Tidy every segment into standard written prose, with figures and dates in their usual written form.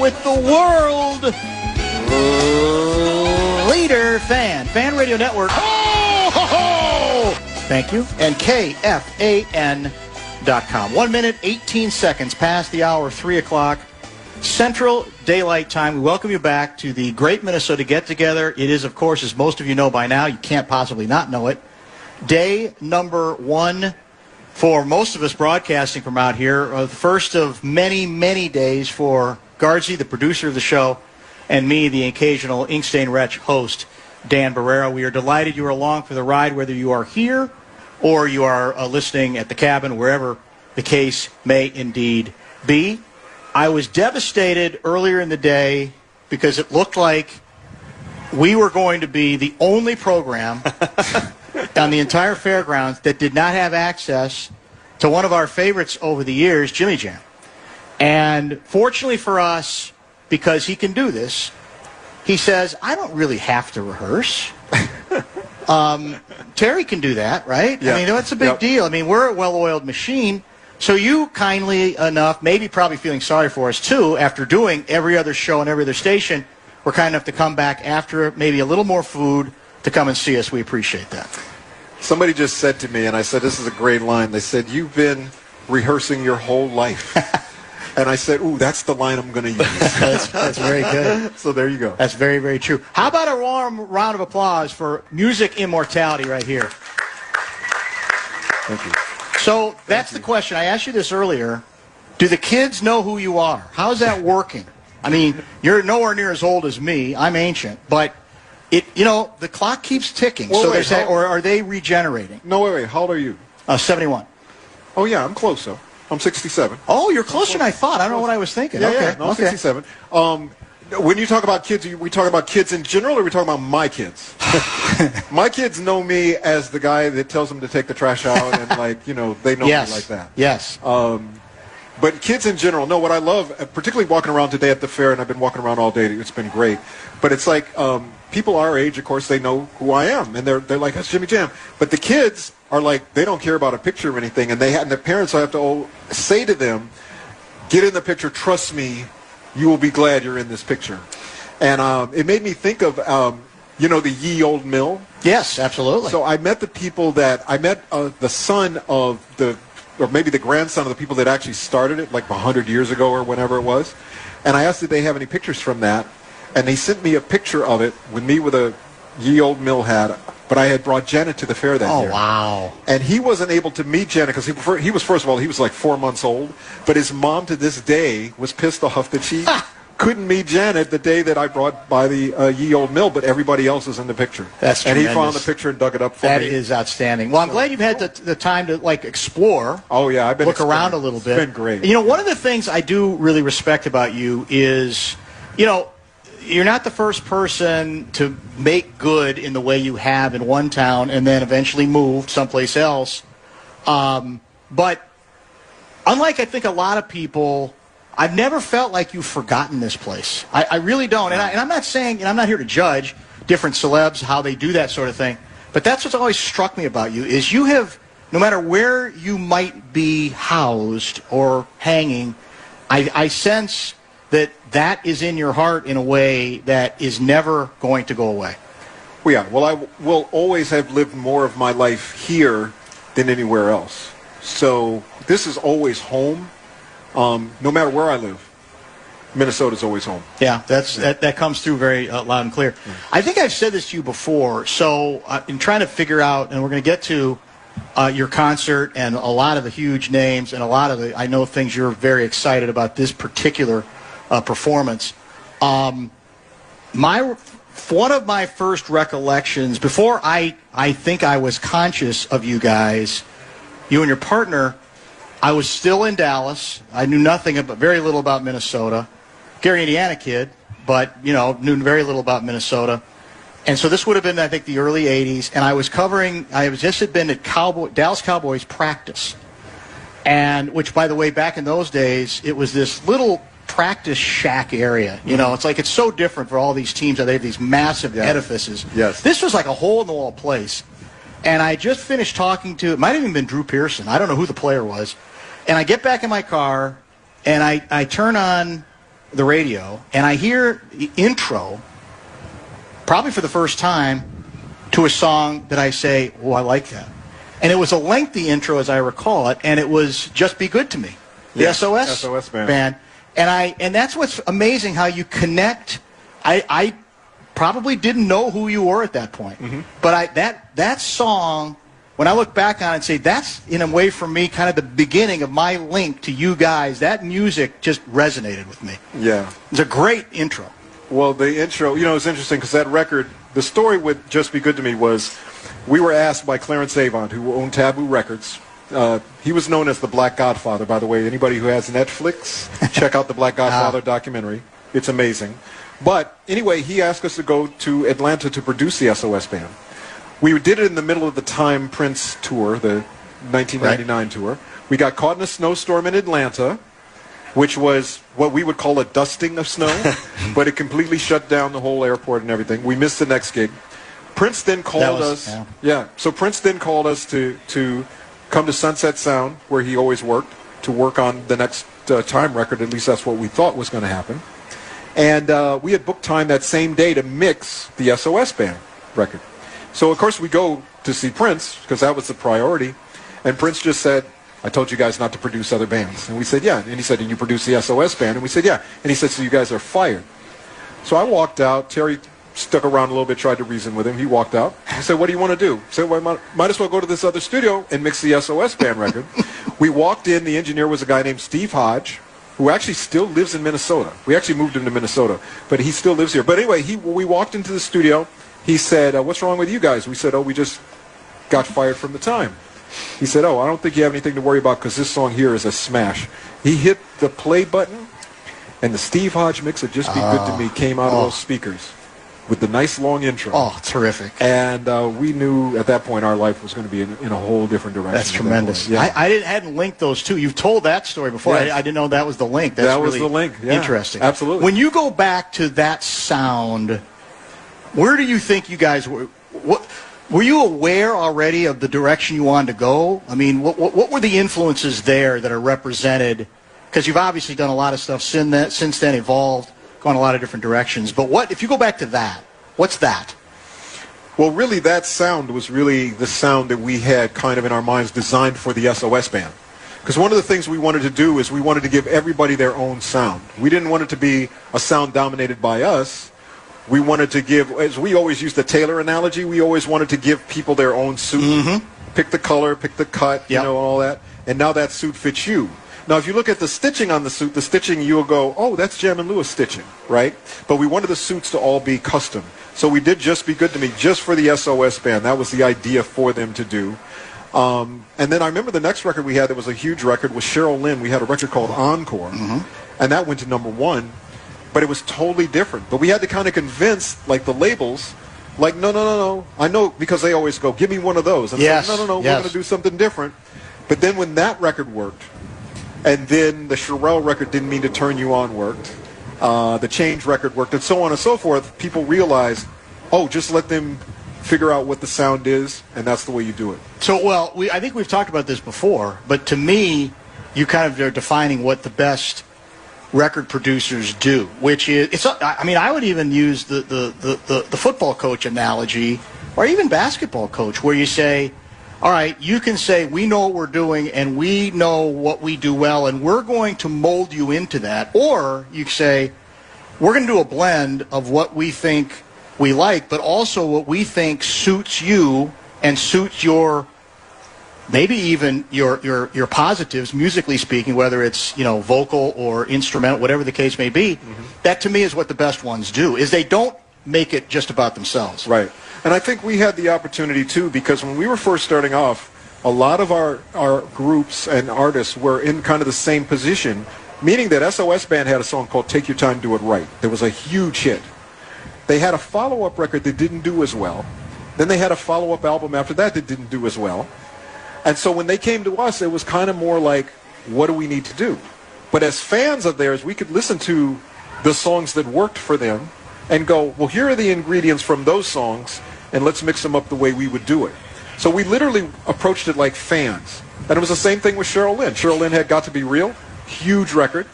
with the world leader Fan Radio Network. Ho, ho, ho! Thank you. And KFAN.com. 1 minute, 18 seconds past the hour, 3 o'clock. Central Daylight Time. We welcome you back to the Great Minnesota Get-Together. It is, of course, as most of you know by now, you can't possibly not know it, day number 1 for most of us broadcasting from out here. The first of many, many days for Guardsy, the producer of the show, and me, the occasional Inkstain Wretch host, Dan Barreiro. We are delighted you are along for the ride, whether you are here or you are listening at the cabin, wherever the case may indeed be. I was devastated earlier in the day because it looked like we were going to be the only program on the entire fairgrounds that did not have access to one of our favorites over the years, Jimmy Jam. And fortunately for us, because he can do this, he says, I don't really have to rehearse. Terry can do that, right? Yeah. I mean, that's a big deal. I mean, we're a well-oiled machine. So you kindly enough, maybe probably feeling sorry for us too, after doing every other show and every other station, were kind enough to come back after maybe a little more food to come and see us. We appreciate that. Somebody just said to me, and I said, this is a great line. They said, you've been rehearsing your whole life. And I said, ooh, that's the line I'm going to use. That's very good. So there you go. That's very, very true. How about a warm round of applause for music immortality right here? Thank you. So that's the question. I asked you this earlier. Do the kids know who you are? How's that working? I mean, you're nowhere near as old as me. I'm ancient. But, the clock keeps ticking. Well, so wait, they're saying, or are they regenerating? No, wait. How old are you? 71. Oh, yeah, I'm close, though. I'm 67. Oh, you're closer than I thought. I don't know what I was thinking. Yeah, okay. yeah. No, I'm 67. When you talk about kids, we talk about kids in general, or we talk about my kids? My kids know me as the guy that tells them to take the trash out, and they know me like that. Yes. But kids in general, no, what I love, particularly walking around today at the fair, and I've been walking around all day, it's been great. But it's like people our age, of course, they know who I am, and they're like, that's Jimmy Jam. But the kids are like, they don't care about a picture or anything, and their parents, I have to say to them, get in the picture, trust me, you will be glad you're in this picture. And it made me think of, the Ye Old Mill. Yes, absolutely. So I met the people I met the son of or maybe the grandson of the people that actually started it, like 100 years ago or whenever it was. And I asked if they have any pictures from that. And they sent me a picture of it with me with a Ye Old Mill hat. But I had brought Janet to the fair that year. Oh, wow. And he wasn't able to meet Janet because he was, first of all, he was like 4 months old. But his mom to this day was pissed off that she couldn't meet Janet the day that I brought by the Ye Old Mill, but everybody else is in the picture. That's and tremendous. He found the picture and dug it up for me. That is outstanding. Well, I'm glad you've had the time to explore. Oh, yeah. I've been look around a little bit. It's been great. One of the things I do really respect about you is, you're not the first person to make good in the way you have in one town and then eventually moved someplace else. But unlike, I think, a lot of people, I've never felt like you've forgotten this place. I really don't. And I'm not saying, I'm not here to judge different celebs, how they do that sort of thing. But that's what's always struck me about you, is you have, no matter where you might be housed or hanging, I sense that is in your heart in a way that is never going to go away. Well, yeah. Well, I will always have lived more of my life here than anywhere else. So this is always home. No matter where I live, Minnesota's always home. Yeah, that comes through very loud and clear. I think I've said this to you before. So in trying to figure out, and we're going to get to your concert and a lot of the huge names and a lot of the, I know, things you're very excited about this particular performance. One of my first recollections, before I think I was conscious of you guys, you and your partner, I was still in Dallas. I knew very little about Minnesota. Gary, Indiana kid, but, knew very little about Minnesota. And so this would have been, I think, the early 80s, and I had been at Dallas Cowboys practice. And, which, by the way, back in those days, it was this little practice shack area. It's so different for all these teams. They have these massive edifices. Yes. This was like a hole-in-the-wall place. And I just finished talking to, it might have even been Drew Pearson. I don't know who the player was. And I get back in my car, and I turn on the radio and I hear the intro, probably for the first time, to a song that I say, oh, I like that. And it was a lengthy intro, as I recall it, and it was Just Be Good to Me, the SOS band. And that's what's amazing, how you connect. I probably didn't know who you were at that point. But that song, when I look back on it and say, that's, in a way, for me, kind of the beginning of my link to you guys. That music just resonated with me. Yeah. It's a great intro. Well, the intro, it's interesting because that record, the story with Just Be Good to Me was, we were asked by Clarence Avant, who owned Taboo Records. He was known as the Black Godfather, by the way. Anybody who has Netflix, check out the Black Godfather documentary. It's amazing. But anyway, he asked us to go to Atlanta to produce the SOS Band. We did it in the middle of the Time Prince tour, the 1999 tour. We got caught in a snowstorm in Atlanta, which was what we would call a dusting of snow, but it completely shut down the whole airport and everything. We missed the next gig. Prince then called us. So Prince then called us to come to Sunset Sound, where he always worked, to work on the next Time record. At least that's what we thought was going to happen. And we had booked time that same day to mix the SOS Band record. So, of course, we go to see Prince, because that was the priority. And Prince just said, I told you guys not to produce other bands. And we said, yeah. And he said, and you produce the SOS Band? And we said, yeah. And he said, so you guys are fired. So I walked out. Terry stuck around a little bit, tried to reason with him. He walked out. He said, what do you want to do? I said, well, might as well go to this other studio and mix the SOS Band record. We walked in. The engineer was a guy named Steve Hodge, who actually still lives in Minnesota. We actually moved him to Minnesota, but he still lives here. But anyway, we walked into the studio. He said, what's wrong with you guys? We said, we just got fired from the Time. He said, I don't think you have anything to worry about because this song here is a smash. He hit the play button, and the Steve Hodge mix of Just Be Good to Me came out of those speakers with the nice long intro. Oh, terrific. And we knew at that point our life was going to be in a whole different direction. That's tremendous. Yeah. I hadn't linked those two. You've told that story before. Yes. I didn't know that was the link. That's that was really the link. Yeah, interesting. Absolutely. When you go back to that sound, where do you think you guys were? Were you aware already of the direction you wanted to go? I mean, what were the influences there that are represented? Because you've obviously done a lot of stuff since then, evolved, gone a lot of different directions. But if you go back to that, what's that? Well, really, that sound was really the sound that we had kind of in our minds designed for the SOS Band. Because one of the things we wanted to do is we wanted to give everybody their own sound. We didn't want it to be a sound dominated by us. We wanted to give, as we always use the tailor analogy, we always wanted to give people their own suit. Pick the color, pick the cut, all that. And now that suit fits you. Now, if you look at the stitching on the suit, the stitching, you'll go, oh, that's Jam and Lewis stitching, right? But we wanted the suits to all be custom. So we did Just Be Good to Me just for the SOS Band. That was the idea for them to do. And then I remember the next record we had that was a huge record was Cheryl Lynn. We had a record called Encore, and that went to #1. But it was totally different. But we had to kind of convince, like, the labels, like, no. I know, because they always go, give me one of those. And yes. Like, no, we're going to do something different. But then when that record worked, and then the Sherelle record, Didn't Mean to Turn You On, worked, the Change record worked, and so on and so forth, people realized, just let them figure out what the sound is, and that's the way you do it. So, I think we've talked about this before, but to me, you kind of are defining what the best record producers do, which is, I would even use the football coach analogy, or even basketball coach, where you say, all right, you can say, we know what we're doing, and we know what we do well, and we're going to mold you into that. Or you say, we're going to do a blend of what we think we like, but also what we think suits you and suits your, maybe even your positives, musically speaking, whether it's, vocal or instrumental, whatever the case may be. That, to me, is what the best ones do, is they don't make it just about themselves. Right. And I think we had the opportunity, too, because when we were first starting off, a lot of our groups and artists were in kind of the same position, meaning that SOS Band had a song called Take Your Time, Do It Right. That was a huge hit. They had a follow-up record that didn't do as well. Then they had a follow-up album after that didn't do as well. And so when they came to us, it was kind of more like, what do we need to do? But as fans of theirs, we could listen to the songs that worked for them and go, well, here are the ingredients from those songs, and let's mix them up the way we would do it. So we literally approached it like fans. And it was the same thing with Cheryl Lynn. Cheryl Lynn had Got to Be Real, huge record,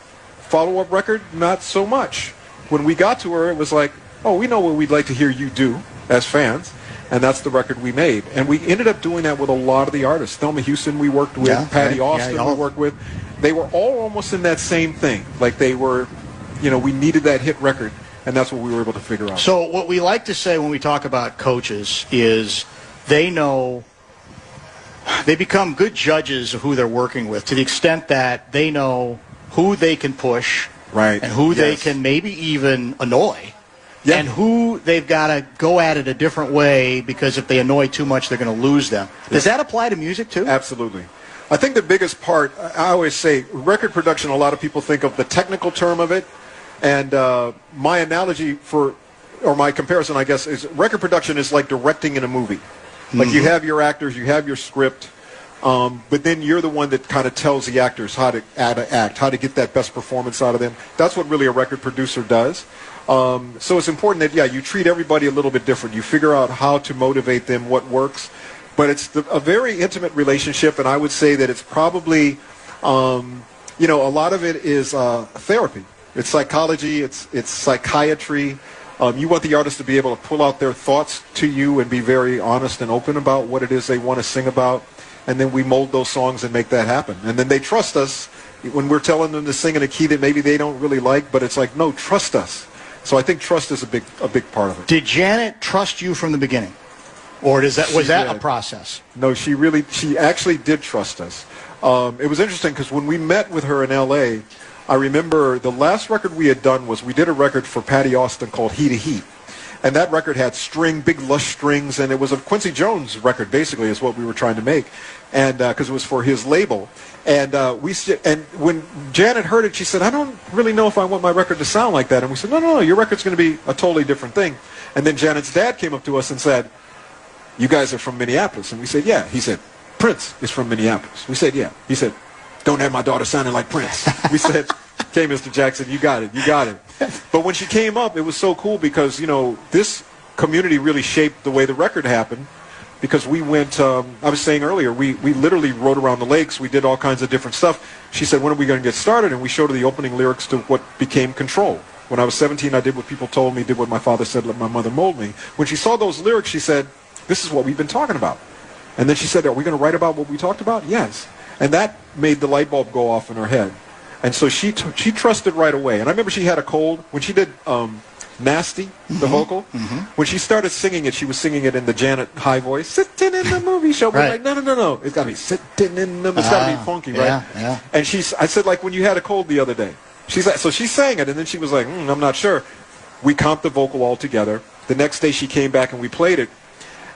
follow-up record, not so much. When we got to her, it was like, oh, we know what we'd like to hear you do as fans, and that's the record we made. And we ended up doing that with a lot of the artists. Thelma Houston we worked with, Patty Austin we worked with. They were all almost in that same thing. Like they were, we needed that hit record, and that's what we were able to figure out. So what we like to say when we talk about coaches is they become good judges of who they're working with to the extent that they know who they can push and who they can maybe even annoy. And who they've got to go at it a different way because if they annoy too much, they're going to lose them. Does that apply to music, too? Absolutely. I think the biggest part, I always say, record production, a lot of people think of the technical term of it. And my analogy or my comparison, I guess, is record production is like directing in a movie. Like you have your actors, you have your script, but then you're the one that kind of tells the actors how to act, how to get that best performance out of them. That's what really a record producer does. So it's important that, you treat everybody a little bit different. You figure out how to motivate them, what works. But it's a very intimate relationship, and I would say that it's probably, a lot of it is therapy. It's psychology. It's psychiatry. You want the artist to be able to pull out their thoughts to you and be very honest and open about what it is they want to sing about. And then we mold those songs and make that happen. And then they trust us when we're telling them to sing in a key that maybe they don't really like, but it's like, no, trust us. So I think trust is a big part of it. Did Janet trust you from the beginning? Or was that a process? No, she actually did trust us. It was interesting because when we met with her in L.A., I remember the last record we had done was we did a record for Patty Austin called Heat of Heat. And that record had big lush strings, and it was a Quincy Jones record, basically, is what we were trying to make, and because it was for his label. And when Janet heard it, she said, I don't really know if I want my record to sound like that. And we said, no, your record's going to be a totally different thing. And then Janet's dad came up to us and said, you guys are from Minneapolis. And we said, yeah. He said, Prince is from Minneapolis. We said, yeah. He said, don't have my daughter sounding like Prince. We said, okay, Mr. Jackson, you got it. But when she came up, it was so cool because, this community really shaped the way the record happened. Because we went, I was saying earlier, we literally rode around the lakes. We did all kinds of different stuff. She said, when are we going to get started? And we showed her the opening lyrics to what became Control. When I was 17, I did what people told me, did what my father said, let my mother mold me. When she saw those lyrics, she said, this is what we've been talking about. And then she said, are we going to write about what we talked about? Yes. And that made the light bulb go off in her head. And so she trusted right away. And I remember she had a cold. When she did Nasty, the vocal, when she started singing it, she was singing it in the Janet high voice, sitting in the movie show. We're like, no. It's got to be sitting in the, it's got to be funky, right? Yeah. And I said, like, when you had a cold the other day. So she sang it, and then she was like, I'm not sure. We comped the vocal all together. The next day she came back and we played it.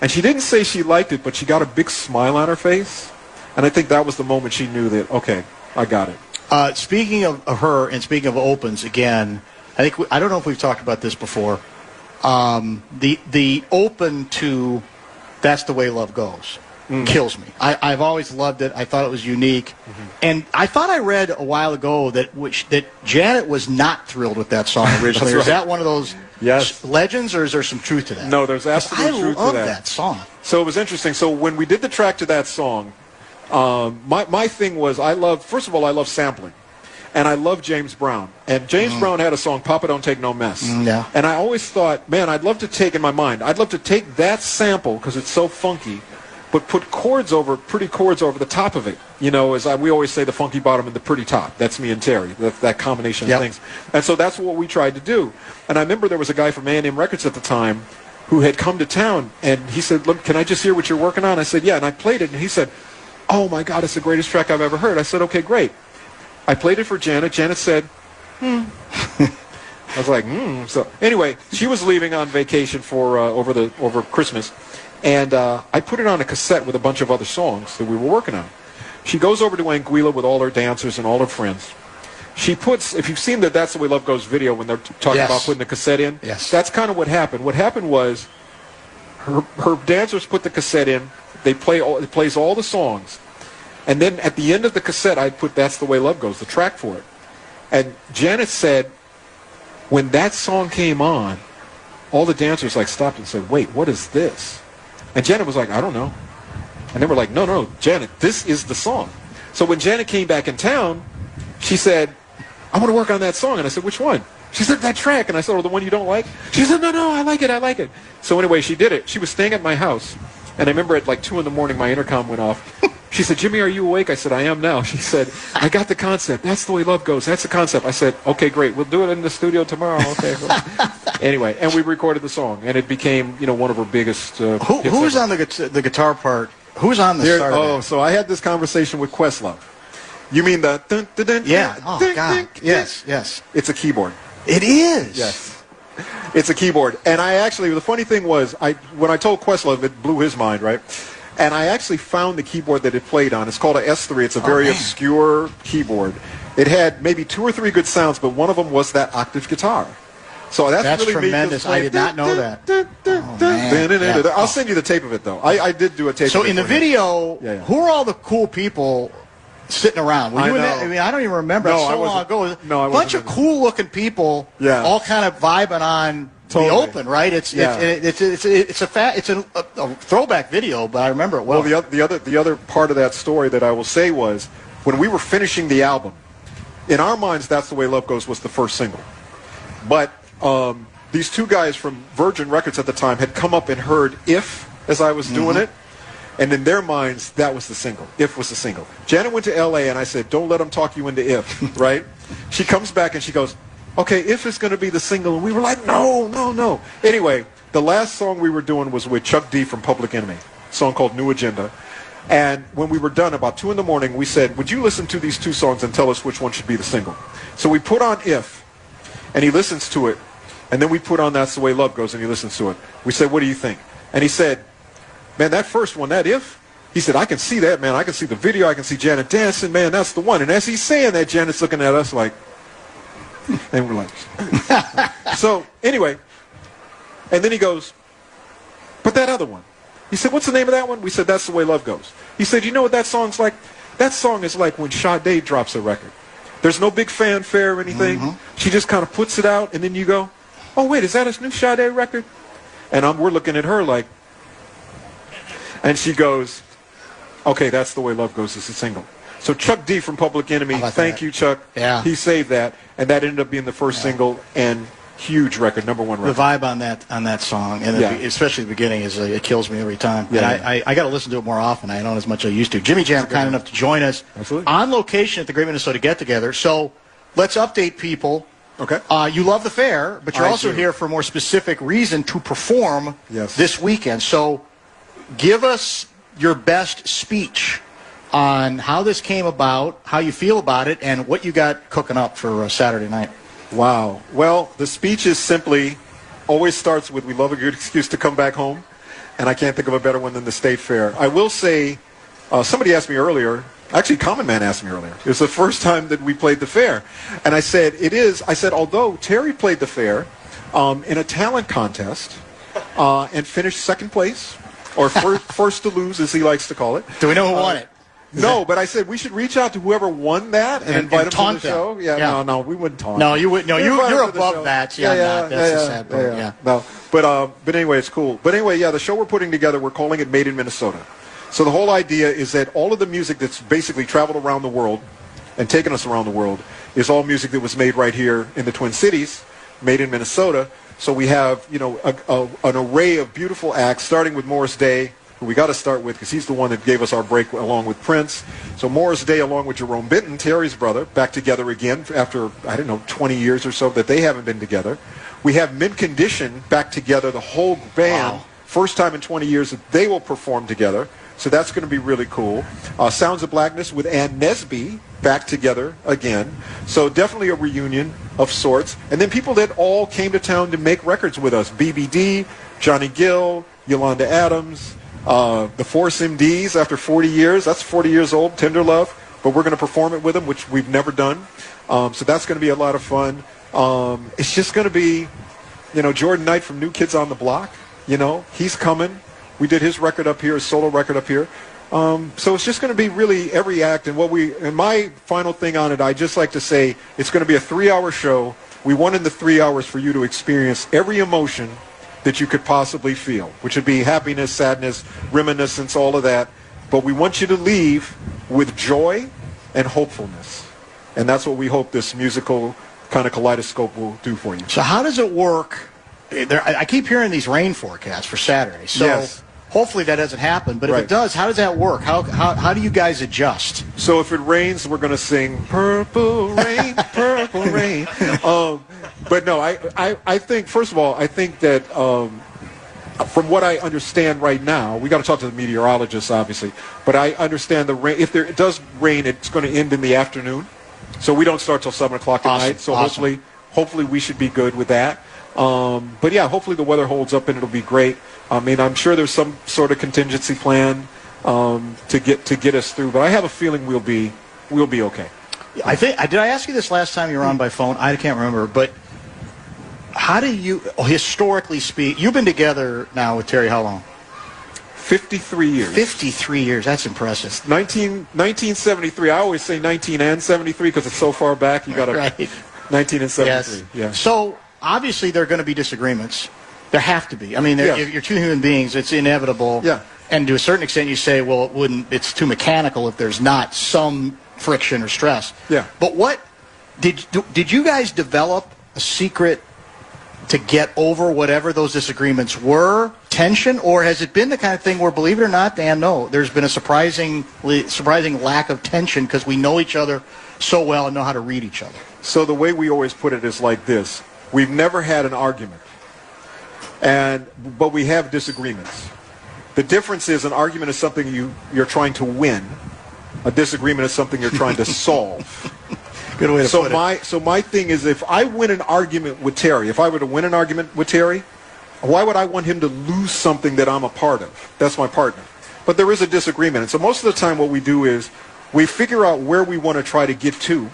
And she didn't say she liked it, but she got a big smile on her face. And I think that was the moment she knew that, okay, I got it. Speaking of her and speaking of opens, again, I don't know if we've talked about this before. The open to That's the Way Love Goes kills me. I've always loved it. I thought it was unique. And I thought I read a while ago that Janet was not thrilled with that song originally. Is that one of those legends, or is there some truth to that? No, there's absolute truth to that. I love that song. So it was interesting. So when we did the track to that song, my thing was first of all, I love sampling. And I love James Brown. And James Brown had a song, Papa Don't Take No Mess. Yeah. And I always thought, man, I'd love to take that sample, because it's so funky, but put pretty chords over the top of it. We always say, the funky bottom and the pretty top. That's me and Terry, that combination of things. And so that's what we tried to do. And I remember there was a guy from A&M Records at the time who had come to town, and he said, look, can I just hear what you're working on? I said, yeah. And I played it, and he said, oh, my God, it's the greatest track I've ever heard. I said, okay, great. I played it for Janet. Janet said, I was like, So anyway, she was leaving on vacation for over Christmas, and I put it on a cassette with a bunch of other songs that we were working on. She goes over to Anguilla with all her dancers and all her friends. She puts, if you've seen the That's the Way Love Goes video when they're talking about putting the cassette in, that's kind of what happened. What happened was her dancers put the cassette in. It plays all the songs. And then at the end of the cassette, I put That's the Way Love Goes, the track for it. And Janet said, when that song came on, all the dancers stopped and said, wait, what is this? And Janet was like, I don't know. And they were like, no, Janet, this is the song. So when Janet came back in town, she said, I want to work on that song. And I said, which one? She said, that track. And I said, oh, the one you don't like? She said, no, I like it. So anyway, she did it. She was staying at my house. And I remember at like 2 in the morning, my intercom went off. She said, Jimmy, are you awake? I said, I am now. She said, I got the concept. That's the way love goes. That's the concept. I said, okay, great. We'll do it in the studio tomorrow. Okay. Anyway, and we recorded the song, and it became, one of her biggest hits Who's ever. on the guitar part? Who's on the start of it? So I had this conversation with Questlove. You mean the... Dun, dun, dun, Yeah. dun, Oh, dun, God. dun, Yes. It's a keyboard. It is. Yes. It's a keyboard. And I actually, the funny thing was, when I told Questlove, it blew his mind, right? And I actually found the keyboard that it played on. It's called a S3. It's a very obscure keyboard. It had maybe 2 or 3 good sounds, but one of them was that octave guitar. So that's really tremendous. I did not know that. I'll send you the tape of it, though. I did do a tape. So in the video, Yeah. who are all the cool people sitting around? Were you in that? I mean, I don't even remember. No, That's I so long wasn't. ago. No, I a wasn't bunch in of that. cool-looking people, Yeah. all kind of vibing on Totally. the open, right? It's a throwback video, but I remember it well. Well, the other part of that story that I will say was when we were finishing the album. In our minds, That's the Way Love Goes was the first single, but these 2 guys from Virgin Records at the time had come up and heard If as I was doing it, and in their minds, that was the single. If was the single. Janet went to L.A. and I said, don't let them talk you into If, right? She comes back and she goes, okay, If is going to be the single. And we were like, no. Anyway, the last song we were doing was with Chuck D from Public Enemy, a song called New Agenda. And when we were done, about 2 in the morning, we said, would you listen to these 2 songs and tell us which one should be the single? So we put on If, and he listens to it. And then we put on That's the Way Love Goes, and he listens to it. We said, what do you think? And he said, man, that first one, that If, he said, I can see that, man. I can see the video. I can see Janet dancing, man. That's the one. And as he's saying that, Janet's looking at us like, and we're like, so anyway, and then he goes, but that other one. He said, what's the name of that one? We said, That's the Way Love Goes. He said, you know what that song's like? That song is like when Sade drops a record. There's no big fanfare or anything. She just kind of puts it out, and then you go, oh, wait, is that a new Sade record? And we're looking at her like, and she goes, okay, That's the Way Love Goes is a single. So Chuck D from Public Enemy, thank you, Chuck. Yeah. He saved that, and that ended up being the first single and huge record, #1 record. The vibe on that song, and especially the beginning, is it kills me every time. Yeah. And I got to listen to it more often. I don't as much as I used to. Jimmy Jam, kind enough to join us on location at the Great Minnesota Get Together. So let's update people. Okay. You love the fair, but you're also here for a more specific reason to perform this weekend. So give us your best speech on how this came about, how you feel about it, and what you got cooking up for Saturday night. Wow. Well, the speech is simply, always starts with, we love a good excuse to come back home, and I can't think of a better one than the State Fair. I will say, somebody asked me earlier, actually Common Man asked me earlier, it was the first time that we played the fair, and I said, although Terry played the fair in a talent contest and finished second place, or first to lose, as he likes to call it. Do we know who won it? No, but I said we should reach out to whoever won that and invite them to the show. Yeah, no, we wouldn't taunt. No, you would. No, you're above show. that. Yeah, not. That's the sad part. Yeah. No, but anyway, it's cool. But anyway, the show we're putting together, we're calling it Made in Minnesota. So the whole idea is that all of the music that's basically traveled around the world and taken us around the world is all music that was made right here in the Twin Cities, made in Minnesota. So we have, an array of beautiful acts, starting with Morris Day, who we got to start with because he's the one that gave us our break along with Prince. So Morris Day along with Jerome Benton, Terry's brother, back together again after, 20 years or so that they haven't been together. We have Mint Condition back together, the whole band. Wow. First time in 20 years that they will perform together. So that's going to be really cool. Sounds of Blackness with Ann Nesby back together again. So definitely a reunion of sorts. And then people that all came to town to make records with us. BBD, Johnny Gill, Yolanda Adams, the Force MDs after 40 years. That's 40 years old, Tender Love. But we're going to perform it with them, which we've never done. So that's going to be a lot of fun. It's just going to be, Jordan Knight from New Kids on the Block. He's coming. We did his record up here, his solo record up here. So it's just going to be really every act. And my final thing on it, I just like to say, it's going to be a 3-hour show. We want in the 3 hours for you to experience every emotion that you could possibly feel, which would be happiness, sadness, reminiscence, all of that. But we want you to leave with joy and hopefulness. And that's what we hope this musical kind of kaleidoscope will do for you. So how does it work? I keep hearing these rain forecasts for Saturday. So yes. Hopefully that doesn't happen. But if it does, how does that work? How do you guys adjust? So if it rains, we're going to sing Purple Rain, Purple Rain. But no, I think, first of all, I think that from what I understand right now, we got to talk to the meteorologists, obviously, but I understand the rain. If it does rain, it's going to end in the afternoon. So we don't start till 7 o'clock at night. So hopefully we should be good with that. But yeah, hopefully the weather holds up and it'll be great. I mean, I'm sure there's some sort of contingency plan to get us through, but I have a feeling we'll be okay. I think did I ask you this last time you were on by phone? I can't remember, but how do you, historically speak, you've been together now with Terry how long? 53 years. 53 years. That's impressive. 1973. I always say 19 and 73 because it's so far back. You got to 19 and 73. Yes. Yeah. So obviously there are going to be disagreements. There have to be. I mean, if you're two human beings, it's inevitable. Yeah. And to a certain extent, you say, well, it's too mechanical if there's not some friction or stress. Yeah. But what did you guys develop a secret to get over whatever those disagreements were, tension, or has it been the kind of thing where, believe it or not, Dan, no, there's been a surprising lack of tension because we know each other so well and know how to read each other? So the way we always put it is like this. We've never had an argument, but we have disagreements. The difference is an argument is something you're trying to win. A disagreement is something you're trying to solve. Good way to put it. So my thing is, if I win an argument with Terry, if I were to win an argument with Terry, why would I want him to lose something that I'm a part of? That's my partner. But there is a disagreement. And so most of the time what we do is we figure out where we want to try to get to.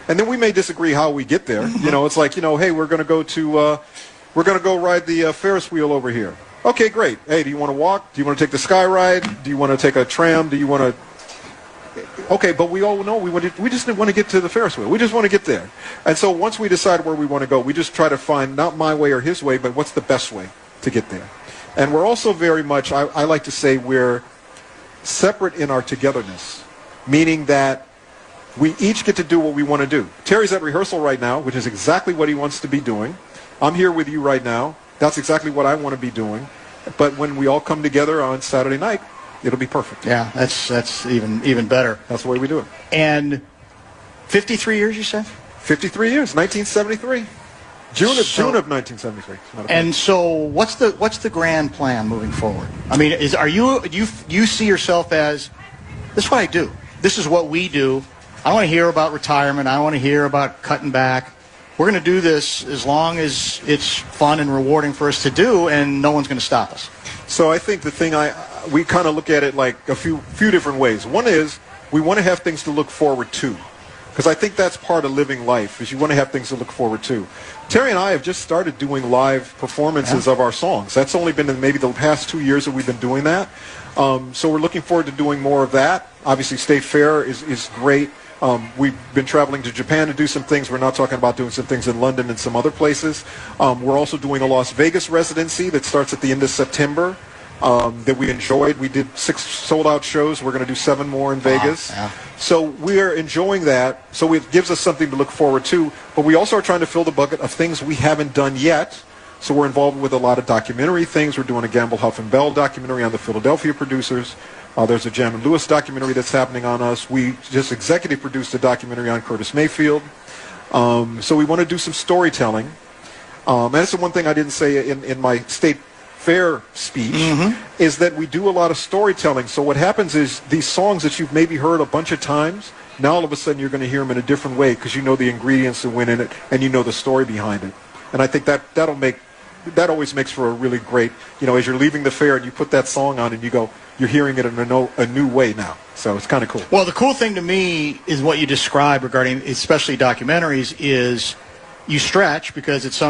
And then we may disagree how we get there. You know, it's like, hey, we're going to go ride the Ferris wheel over here. Okay, great. Hey, do you want to walk? Do you want to take the sky ride? Do you want to take a tram? Do you want to... Okay, but we all know we just want to get to the Ferris wheel. We just want to get there. And so once we decide where we want to go, we just try to find not my way or his way, but what's the best way to get there. And we're also very much, I like to say, we're separate in our togetherness, meaning that we each get to do what we want to do. Terry's at rehearsal right now, which is exactly what he wants to be doing. I'm here with you right now. That's exactly what I want to be doing. But when we all come together on Saturday night, it'll be perfect. Yeah, that's even better. That's the way we do it. And 53 years, you said? 53 years, 1973. June of 1973. And so what's the grand plan moving forward? I mean, you see yourself as, this is what I do. This is what we do. I don't want to hear about retirement. I don't want to hear about cutting back. We're going to do this as long as it's fun and rewarding for us to do, and no one's going to stop us. So I think the thing we kind of look at it like a few different ways. One is we want to have things to look forward to, because I think that's part of living life, is you want to have things to look forward to. Terry and I have just started doing live performances of our songs. That's only been in maybe the past 2 years that we've been doing that. So we're looking forward to doing more of that. Obviously, State Fair is great. We've been traveling to Japan to do some things. We're now talking about doing some things in London and some other places. We're also doing a Las Vegas residency that starts at the end of September that we enjoyed. We did 6 sold-out shows. We're going to do 7 more in Vegas. Yeah. So we're enjoying that. So it gives us something to look forward to. But we also are trying to fill the bucket of things we haven't done yet. So we're involved with a lot of documentary things. We're doing a Gamble, Huff, and Bell documentary on the Philadelphia producers. There's a Jam and Lewis documentary that's happening on us. We just executive produced a documentary on Curtis Mayfield. So we want to do some storytelling. And that's the one thing I didn't say in my State Fair speech, is that we do a lot of storytelling. So what happens is these songs that you've maybe heard a bunch of times, now all of a sudden you're going to hear them in a different way because you know the ingredients that went in it and you know the story behind it. And I think that always makes for a really great, as you're leaving the fair and you put that song on and you go, you're hearing it in a new way now. So it's kind of cool. Well, the cool thing to me is what you describe regarding especially documentaries is you stretch because it's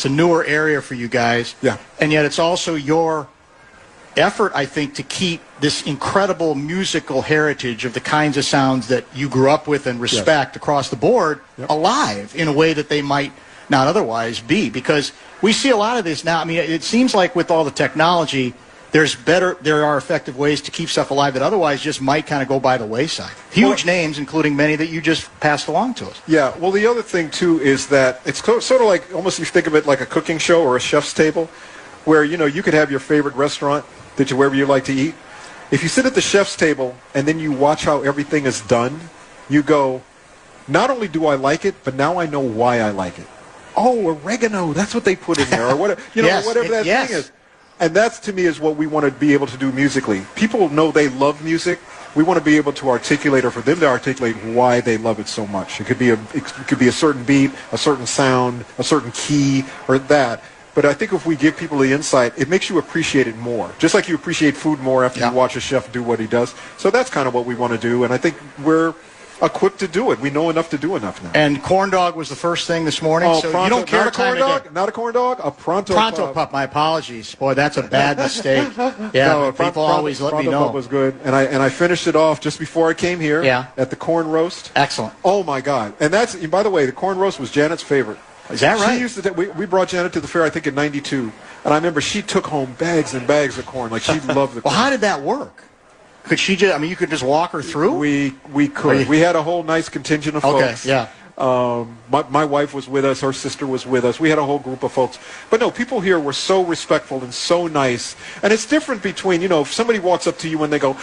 a newer area for you guys. Yeah. And yet it's also your effort, I think, to keep this incredible musical heritage of the kinds of sounds that you grew up with and respect across the board alive in a way that they might not otherwise be. Because we see a lot of this now. I mean, it seems like with all the technology, there are effective ways to keep stuff alive that otherwise just might kind of go by the wayside. Huge names, including many that you just passed along to us. Yeah, well, the other thing, too, is that it's sort of like, almost you think of it like a cooking show or a chef's table, where, you could have your favorite restaurant wherever you like to eat. If you sit at the chef's table and then you watch how everything is done, you go, not only do I like it, but now I know why I like it. Oh, oregano, that's what they put in there, or whatever, whatever that thing is. And that's, to me, is what we want to be able to do musically. People know they love music. We want to be able to articulate, or for them to articulate, why they love it so much. It could be a certain beat, a certain sound, a certain key, or that. But I think if we give people the insight, it makes you appreciate it more. Just like you appreciate food more after you watch a chef do what he does. So that's kind of what we want to do. And I think we're equipped to do it. We know enough to do enough now. And corn dog was the first thing this morning. Oh, so pronto, you don't care not a corn dog? Not a corn dog? A pronto pup. My apologies. Boy, that's a bad mistake. Yeah, no, people always let me know. Pronto pup was good. And I finished it off just before I came here at the corn roast. Excellent. Oh, my God. And that's, by the way, the corn roast was Janet's favorite. Is that right? She used to. We brought Janet to the fair, I think, in '92. And I remember she took home bags and bags of corn. Like, she loved the corn. Well, how did that work? Could she just, you could just walk her through? We could. We had a whole nice contingent of folks. Okay, yeah. My wife was with us. Her sister was with us. We had a whole group of folks. But no, people here were so respectful and so nice. And it's different between, if somebody walks up to you and they go,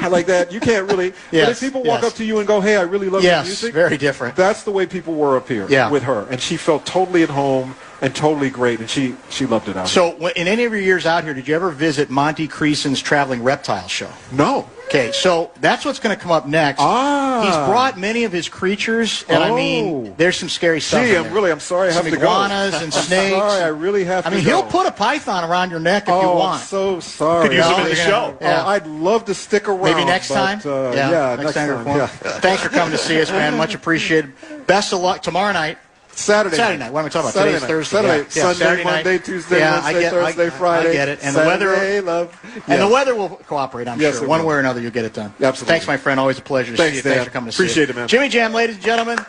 like that, you can't really. But if people walk up to you and go, hey, I really love your music. Yes, very different. That's the way people were up here with her. And she felt totally at home and totally great. And she loved it out here. So in any of your years out here, did you ever visit Monty Creason's Traveling Reptile Show? No. Okay, so that's what's going to come up next. He's brought many of his creatures, and there's some scary stuff. I'm sorry I have to go. Iguanas and snakes. I'm sorry, I really have to go. He'll put a python around your neck if you want. I'm so sorry. Could use him in the show. Yeah. I'd love to stick around. Maybe next time? Next time. Yeah. Thanks for coming to see us, man. Much appreciated. Best of luck tomorrow night. Saturday night. What am I talking about? Today's Thursday. Sunday, Saturday Monday, night. Tuesday, Wednesday, Thursday, Friday. I get it. And Saturday, the weather will cooperate, I'm sure. One way or another, you'll get it done. Absolutely. Thanks, my friend. Always a pleasure to see you. Dan. Thanks for coming to see us. Appreciate it, man. Jimmy Jam, ladies and gentlemen.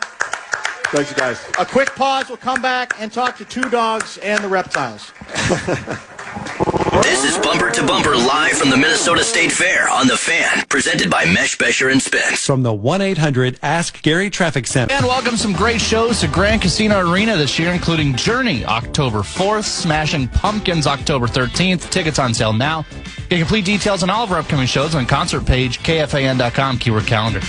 Thanks, you guys. A quick pause. We'll come back and talk to Two Dogs and the Reptiles. This is Bumper to Bumper live from the Minnesota State Fair on the Fan, presented by Mesh, Besher, and Spence. From the 1-800-ASK-GARY Traffic Center. And welcome some great shows to Grand Casino Arena this year, including Journey, October 4th, Smashing Pumpkins, October 13th. Tickets on sale now. Get complete details on all of our upcoming shows on concert page, KFAN.com, keyword calendar.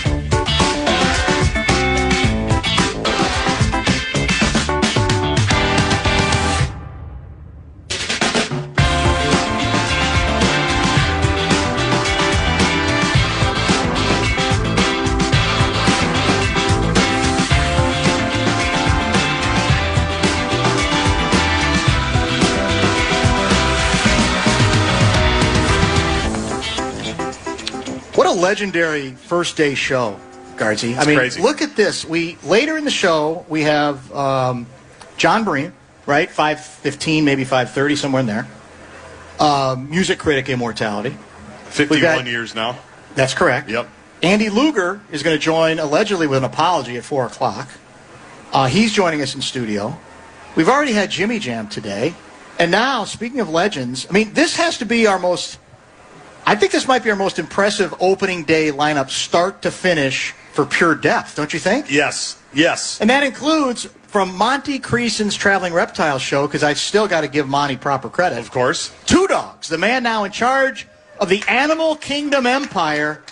What a legendary first day show, Guardsy. Crazy. Look at this. Later in the show, we have John Breen, right? 5:15, maybe 5:30, somewhere in there. Music critic immortality. 51 years now. That's correct. Yep. Andy Luger is going to join, allegedly with an apology, at 4 o'clock. He's joining us in studio. We've already had Jimmy Jam today. And now, speaking of legends, this has to be I think this might be our most impressive opening day lineup, start to finish, for pure depth, don't you think? Yes. And that includes, from Monty Creason's Traveling Reptile Show, because I still got to give Monty proper credit. Of course. Two Dogs, the man now in charge of the Animal Kingdom Empire,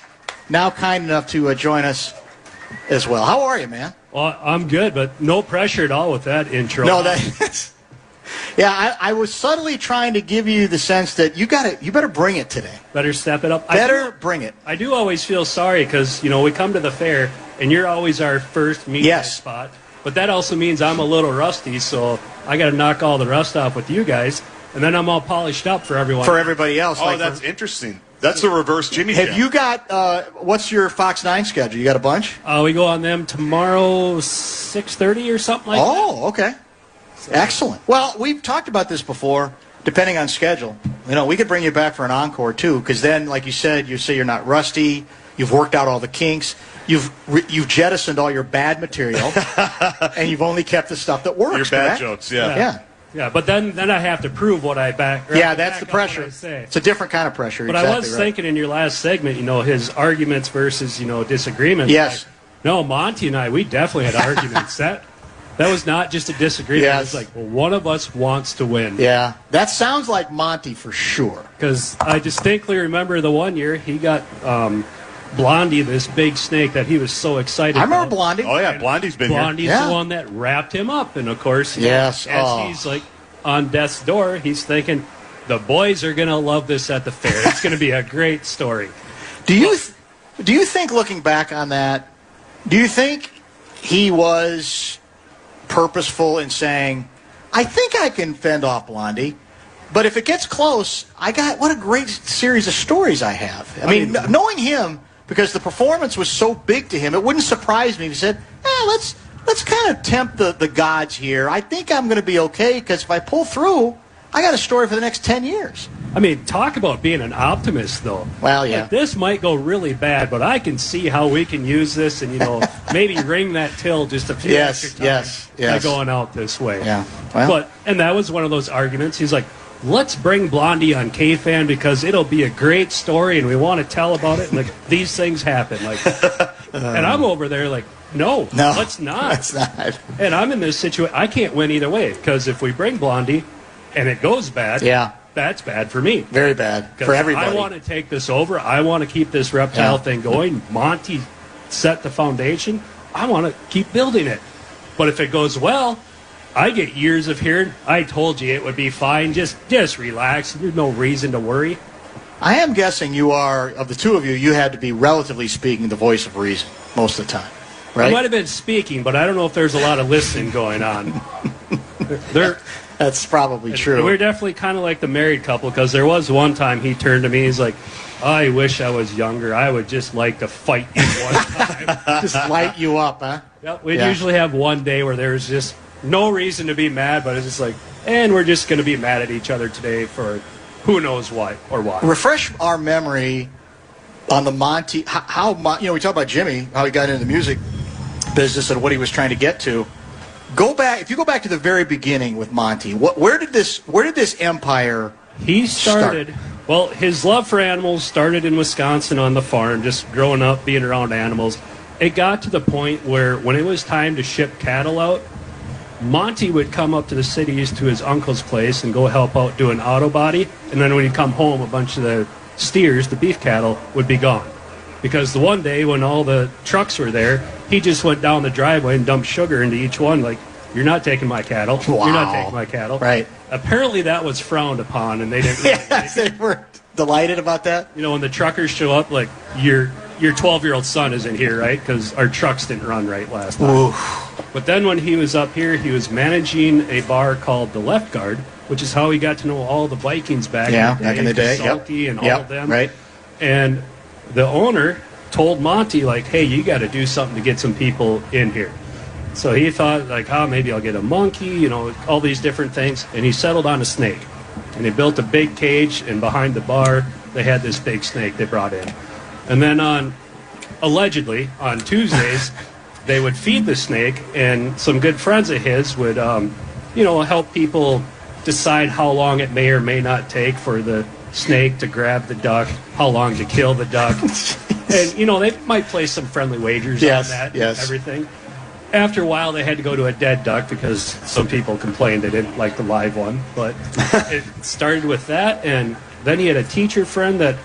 now kind enough to join us as well. How are you, man? Well, I'm good, but no pressure at all with that intro. No, yeah, I was subtly trying to give you the sense that you better bring it today. Better step it up. Bring it. I do always feel sorry because, we come to the fair, and you're always our first meet spot. But that also means I'm a little rusty, so I got to knock all the rust off with you guys, and then I'm all polished up for everyone. For everybody else. Oh, that's interesting. That's the reverse Jimmy Jam. Have you got, what's your Fox 9 schedule? You got a bunch? We go on them tomorrow, 6:30 or something like that. Oh, okay. Excellent. Well, we've talked about this before, depending on schedule. We could bring you back for an encore, too, because then, like you said, you say you're not rusty, you've worked out all the kinks, you've jettisoned all your bad material, and you've only kept the stuff that works. Your bad jokes, yeah. Yeah, but then I have to prove what I back. Yeah, that's the pressure. It's a different kind of pressure. But I was thinking in your last segment, his arguments versus, disagreements. Yes. Like, no, Monty and I, we definitely had arguments. That was not just a disagreement. Yes. It's like, well, one of us wants to win. Yeah, that sounds like Monty for sure. Because I distinctly remember the one year he got Blondie, this big snake that he was so excited about. I remember Blondie. Oh, yeah, Blondie's been here. Blondie's the one that wrapped him up. And, of course, yes. as he's like on death's door, he's thinking, the boys are going to love this at the fair. It's going to be a great story. Do you think, looking back on that, do you think he was purposeful in saying, I think I can fend off Blondie, but if it gets close, what a great series of stories I have. I mean, knowing him, because the performance was so big to him, it wouldn't surprise me if he said, let's kind of tempt the gods here. I think I'm going to be okay, because if I pull through, I got a story for the next 10 years. I mean, talk about being an optimist, though. Well, yeah. Like, this might go really bad, but I can see how we can use this and, maybe ring that till just a few extra times by going out this way. Yeah. Well. And that was one of those arguments. He's like, let's bring Blondie on KFAN because it'll be a great story and we want to tell about it. And like, these things happen. Like, and I'm over there like, no, let's not. Let's not. And I'm in this situation. I can't win either way because if we bring Blondie and it goes bad, that's bad for me. Very bad for everybody. I want to take this over. I want to keep this reptile thing going. Monty set the foundation. I want to keep building it. But if it goes well, I get years of hearing, I told you it would be fine. Just relax. There's no reason to worry. I am guessing you are, of the two of you, you had to be, relatively speaking, the voice of reason most of the time, right? I might have been speaking, but I don't know if there's a lot of listening going on. That's probably true. We're definitely kind of like the married couple because there was one time he turned to me, he's like, I wish I was younger. I would just like to fight you one time. Just light you up, huh? Yep. We'd usually have one day where there's just no reason to be mad, but it's just like, and we're just going to be mad at each other today for who knows why or why. Refresh our memory on the Monty, how we talk about Jimmy, how he got into the music business and what he was trying to get to. If you go back to the very beginning with Monty, where did this empire start? Well, his love for animals started in Wisconsin on the farm, just growing up, being around animals. It got to the point where when it was time to ship cattle out, Monty would come up to the cities to his uncle's place and go help out doing auto body. And then when he'd come home, a bunch of the steers, the beef cattle, would be gone. Because the one day when all the trucks were there, he just went down the driveway and dumped sugar into each one. Like, you're not taking my cattle. Wow. You're not taking my cattle. Right. Apparently that was frowned upon, and they didn't really like they were delighted about that. When the truckers show up, like, your 12-year-old son isn't here, right? Because our trucks didn't run right last time. Oof. But then when he was up here, he was managing a bar called the Left Guard, which is how he got to know all the Vikings back in the day. Salty and all of them. Right. And the owner told Monty, like, hey, you got to do something to get some people in here. So he thought, like, maybe I'll get a monkey, all these different things. And he settled on a snake. And he built a big cage, and behind the bar, they had this big snake they brought in. And then allegedly, on Tuesdays, they would feed the snake, and some good friends of his would, help people decide how long it may or may not take for the snake to grab the duck, how long to kill the duck. And, they might place some friendly wagers on that and everything. After a while, they had to go to a dead duck because some people complained they didn't like the live one. But it started with that, and then he had a teacher friend that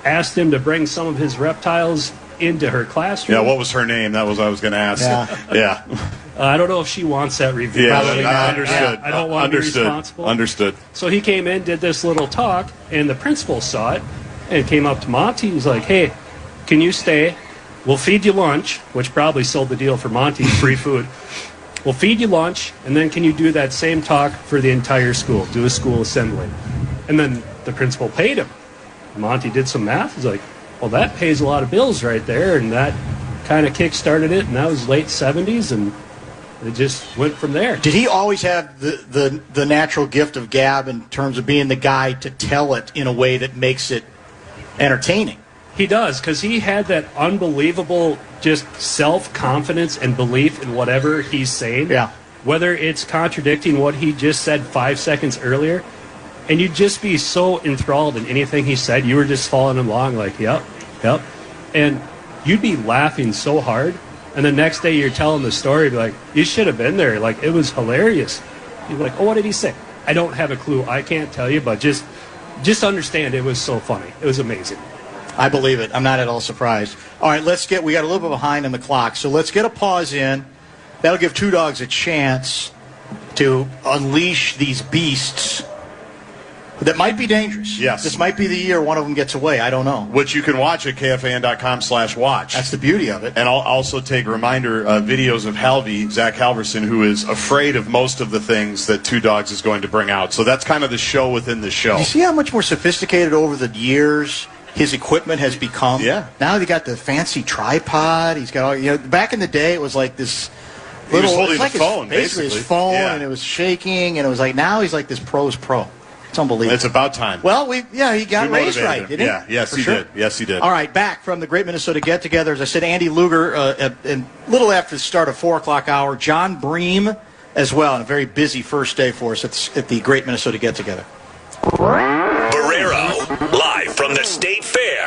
asked him to bring some of his reptiles into her classroom. Yeah, what was her name? That was what I was going to ask. Yeah. I don't know if she wants that review. Yeah, Probably I not. understood. I don't want to be responsible. Understood. So he came in, did this little talk, and the principal saw it and came up to Monty. He was like, hey, can you stay? We'll feed you lunch, which probably sold the deal for Monty, free food. We'll feed you lunch, and then can you do that same talk for the entire school? Do a school assembly. And then the principal paid him. Monty did some math. He's like, well, that pays a lot of bills right there, and that kind of kick-started it, and that was late 70s, and it just went from there. Did he always have the natural gift of gab in terms of being the guy to tell it in a way that makes it entertaining? He does, because he had that unbelievable just self-confidence and belief in whatever he's saying. Yeah. whether it's contradicting what he just said 5 seconds earlier, and you'd just be so enthralled in anything he said, you were just following along like, yep. And you'd be laughing so hard, and the next day you're telling the story, be like, you should have been there. Like, it was hilarious. You'd be like, oh, what did he say? I don't have a clue. I can't tell you, but just understand it was so funny. It was amazing. I believe it. I'm not at all surprised. All right, we got a little bit behind on the clock, so let's get a pause in. That'll give Two Dogs a chance to unleash these beasts that might be dangerous. Yes. This might be the year one of them gets away. I don't know. Which you can watch at KFAN.com/watch. That's the beauty of it. And I'll also take reminder videos of Zach Halverson, who is afraid of most of the things that Two Dogs is going to bring out. So that's kind of the show within the show. You see how much more sophisticated over the years his equipment has become? Yeah. Now he got the fancy tripod. He's got all, back in the day it was like this little, he was holding like the phone, basically his phone, yeah. and it was shaking, and it was like, now he's like this pro's pro. It's unbelievable. It's about time. Well, he got raised right, didn't he? Yeah, yes, he did. Yes, he did. All right, back from the Great Minnesota Get-Together. As I said, Andy Luger, a little after the start of 4 o'clock hour. John Bream as well, and a very busy first day for us at the Great Minnesota Get-Together. Barreiro, live from the State Fair.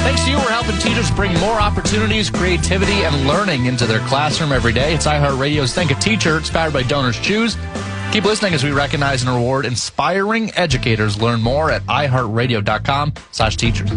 Thanks to you, we're helping teachers bring more opportunities, creativity, and learning into their classroom every day. It's iHeartRadio's Thank a Teacher, inspired by Donors Choose. Keep listening as we recognize and reward inspiring educators. Learn more at iHeartRadio.com/teachers.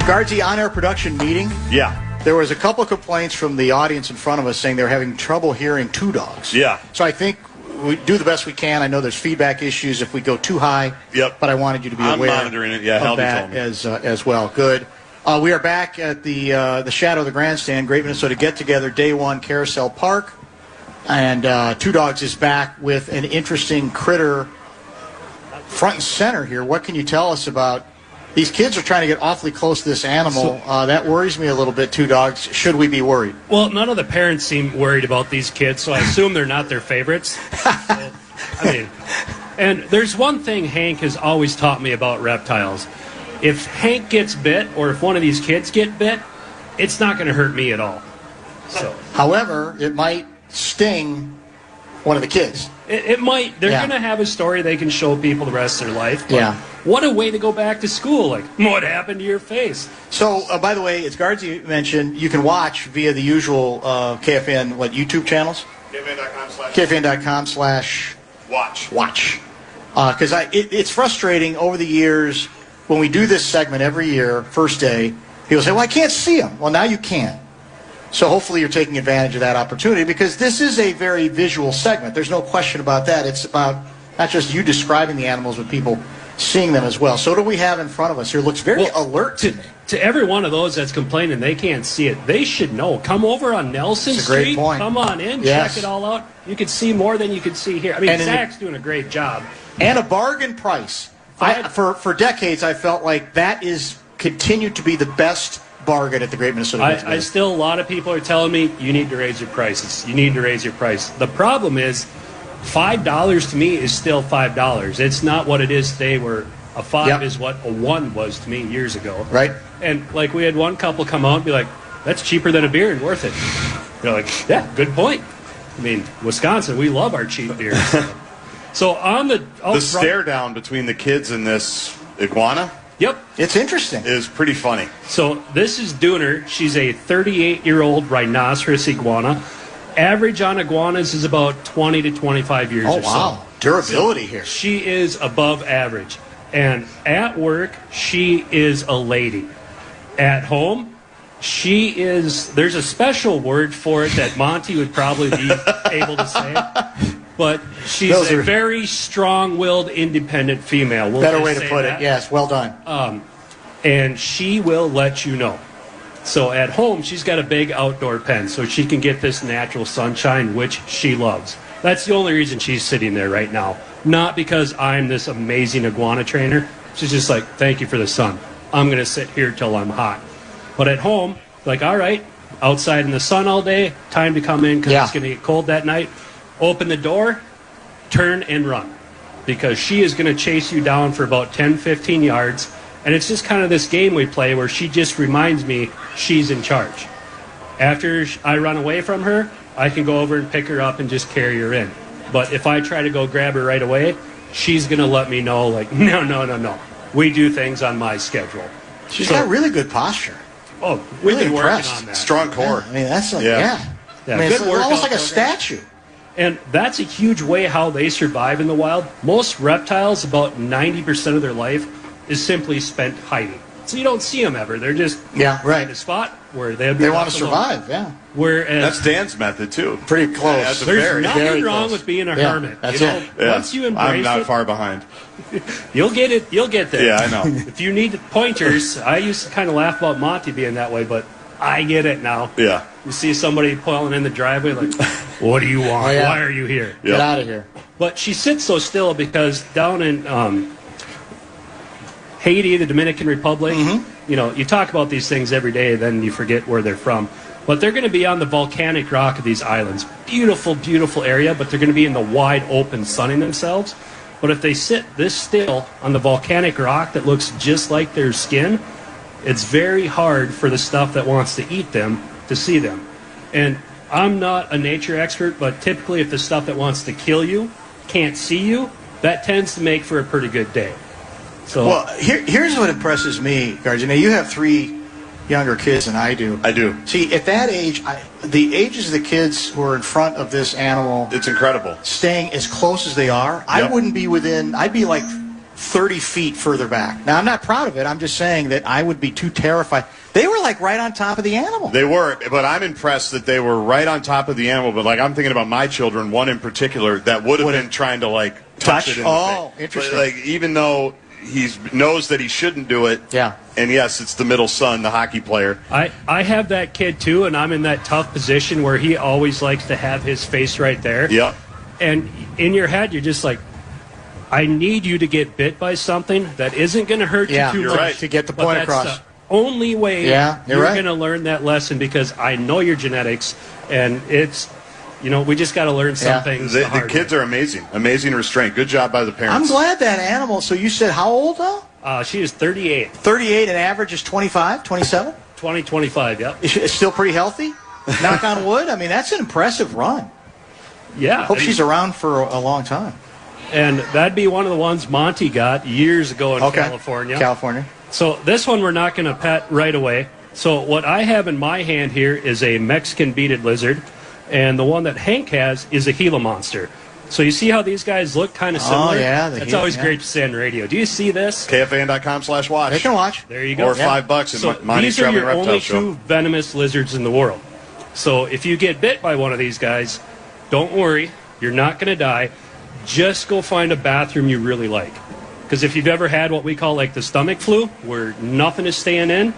Guardsy, on-air production meeting. Yeah. There was a couple of complaints from the audience in front of us saying they were having trouble hearing Two Dogs. Yeah. So I think we do the best we can. I know there's feedback issues if we go too high. Yep. But I wanted you to be aware monitoring it. Yeah, of that as well. Good. We are back at the Shadow of the Grandstand, Great Minnesota Get-Together, Day 1, Carousel Park. And Two Dogs is back with an interesting critter front and center here. What can you tell us about? These kids are trying to get awfully close to this animal. That worries me a little bit, Two Dogs. Should we be worried? Well, none of the parents seem worried about these kids, so I assume they're not their favorites. And there's one thing Hank has always taught me about reptiles. If Hank gets bit, or if one of these kids get bit, it's not going to hurt me at all. So, however, it might sting one of the kids. It might. They're going to have a story they can show people the rest of their life. But what a way to go back to school. Like, what happened to your face? So, by the way, as Guardsy mentioned, you can watch via the usual KFAN, YouTube channels? KFAN.com/watch. Because it's frustrating over the years when we do this segment every year, first day, people say, well, I can't see them. Well, now you can. So hopefully you're taking advantage of that opportunity, because this is a very visual segment. There's no question about that. It's about not just you describing the animals, but people seeing them as well. So what do we have in front of us here? Looks very alert to me. To every one of those that's complaining they can't see it, they should know. Come over on Nelson That's a great Street. point. Come on in. Yes. Check it all out. You can see more than you can see here. I mean, Zach's doing a great job. And a bargain price. For decades, I felt like that is continued to be the best bargain at the Great Minnesota Get-Together. I still, a lot of people are telling me, you need to raise your prices. You need to raise your price. The problem is, $5 to me is still $5. It's not what it is today, where a 5 is what a 1 was to me years ago. Right. And like, we had one couple come out and be like, that's cheaper than a beer and worth it. You're like, yeah, good point. I mean, Wisconsin, we love our cheap beers. So on the stare down between the kids and this iguana. Yep. It's interesting. Is pretty funny. So this is Dooner. She's a 38-year-old rhinoceros iguana. Average on iguanas is about 20 to 25 years or so. Oh, wow. Durability here. She is above average. And at work, she is a lady. At home, she is, there's a special word for it that Monty would probably be able to say. But she's a very strong-willed, independent female. Better way to put it. Yes, well done. And she will let you know. So at home, she's got a big outdoor pen, so she can get this natural sunshine, which she loves. That's the only reason she's sitting there right now. Not because I'm this amazing iguana trainer. She's just like, thank you for the sun. I'm going to sit here till I'm hot. But at home, like, all right, outside in the sun all day, time to come in because it's going to get cold that night. Open the door, turn and run, because she is going to chase you down for about 10, 15 yards. And it's just kind of this game we play where she just reminds me she's in charge. After I run away from her, I can go over and pick her up and just carry her in. But if I try to go grab her right away, she's going to let me know, like, no. We do things on my schedule. She's got really good posture. Oh, we've really been impressed. working on that. Strong core. I mean, that's like, Yeah, I mean, it's good workout almost like a program. statue. And that's a huge way how they survive in the wild. Most reptiles, about 90% of their life is simply spent hiding. So you don't see them ever. They're just in a spot where they want to survive, Whereas that's Dan's method, too. Pretty close. That's there's nothing very wrong close. with being a hermit. That's you know, it. Once you embrace I'm not it, far behind. you'll get it. You'll get there. Yeah, I know. If you need pointers, I used to kind of laugh about Monty being that way, but I get it now. Yeah. You see somebody pulling in the driveway, like, what do you want? Why are you here? Get out of here. But she sits so still because down in Haiti, the Dominican Republic, you know, you talk about these things every day, then you forget where they're from. But they're going to be on the volcanic rock of these islands. Beautiful, beautiful area, but they're going to be in the wide open sunning themselves. But if they sit this still on the volcanic rock that looks just like their skin, it's very hard for the stuff that wants to eat them to see them. And I'm not a nature expert, but typically if the stuff that wants to kill you can't see you, that tends to make for a pretty good day. So, well, here's what impresses me, Guards. You know, you have 3 younger kids than I do. I do. See, at that age, the ages of the kids who are in front of this animal, it's incredible. Staying as close as they are, I wouldn't be within, I'd be like 30 feet further back. Now, I'm not proud of it. I'm just saying that I would be too terrified. They were like right on top of the animal. They were, but I'm impressed that they were right on top of the animal. But like I'm thinking about my children, one in particular that would have been trying to like touch it in the face. Interesting. But, like even though he knows that he shouldn't do it. Yeah. And yes, it's the middle son, the hockey player. I have that kid too, and I'm in that tough position where he always likes to have his face right there. Yep. And in your head, you're just like, I need you to get bit by something that isn't going to hurt you too you're much. right. To get the point But across. that's the only way you're right. going to learn that lesson, because I know your genetics, and it's, you know, we just got to learn some things. The kids are amazing. Amazing restraint. Good job by the parents. I'm glad that animal. So you said how old now? She is 38. 38 and average is 25, 27? 25, yep. It's still pretty healthy? Knock on wood? I mean, that's an impressive run. Yeah. Hope she's around for a long time. And that'd be one of the ones Monty got years ago in California. California. So this one we're not going to pet right away. So what I have in my hand here is a Mexican beaded lizard, and the one that Hank has is a Gila monster. So you see how these guys look kind of similar? Oh, yeah. It's always great to say on radio. Do you see this? KFAN.com/watch. They can watch. There you go. Or $5 in So Monty's these are Traveling your Reptile only Show. 2 venomous lizards in the world. So if you get bit by one of these guys, don't worry. You're not going to die. Just go find a bathroom you really like. Because if you've ever had what we call like the stomach flu, where nothing is staying in,